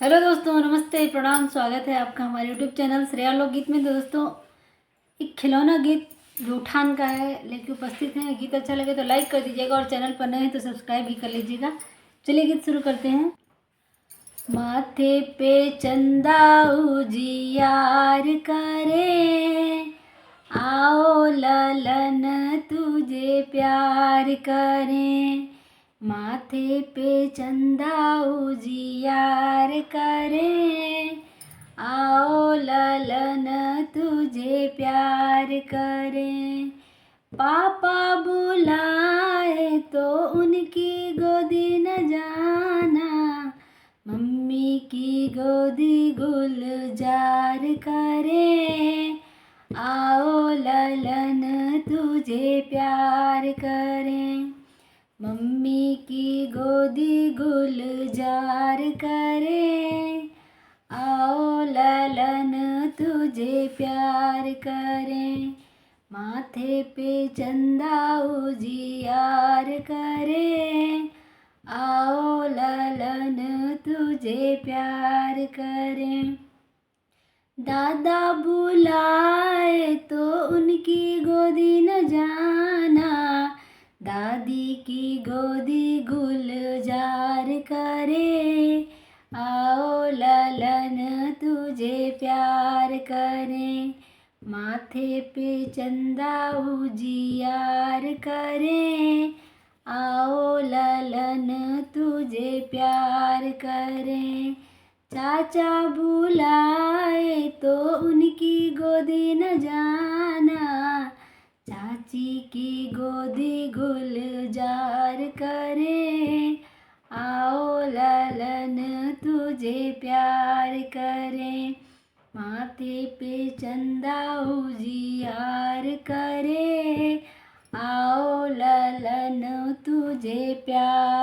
Hello दोस्तों, नमस्ते, प्रणाम। स्वागत है आपका हमारे यूट्यूब चैनल श्रेया लोकगीत में। तो दोस्तों, एक खिलौना गीत रूठान का है, लेके उपस्थित हैं। गीत अच्छा लगे तो लाइक कर दीजिएगा और चैनल पर नए हैं तो सब्सक्राइब भी कर लीजिएगा। चलिए गीत शुरू करते हैं। माथे पे चंदा उजियार करे, आओ ललन तुझे प्यार करें। माथे पे चंदा उजियार करें, आओ ललन तुझे प्यार करें। पापा बुलाए तो उनकी गोदी न जाना, मम्मी की गोदी गुलजार करें, आओ ललन तुझे प्यार करें। मम्मी की गोदी गुलजार करें, आओ ललन तुझे प्यार करें। माथे पे चंदा उजियार करें, आओ ललन तुझे प्यार करें। दादा बुलाए तो उनकी गोदी न जाना, दादी की गोदी गुलजार करे, आओ ललन तुझे प्यार करें। माथे पे चंदा उजियार करें, आओ ललन तुझे प्यार करें। चाचा बुलाए तो उनकी गोदी न जाना, चाची की गोदी गुलजार करें, आओ ललन तुझे प्यार करें। माथे पे चंदा उजियार करे, आओ ललन तुझे प्यार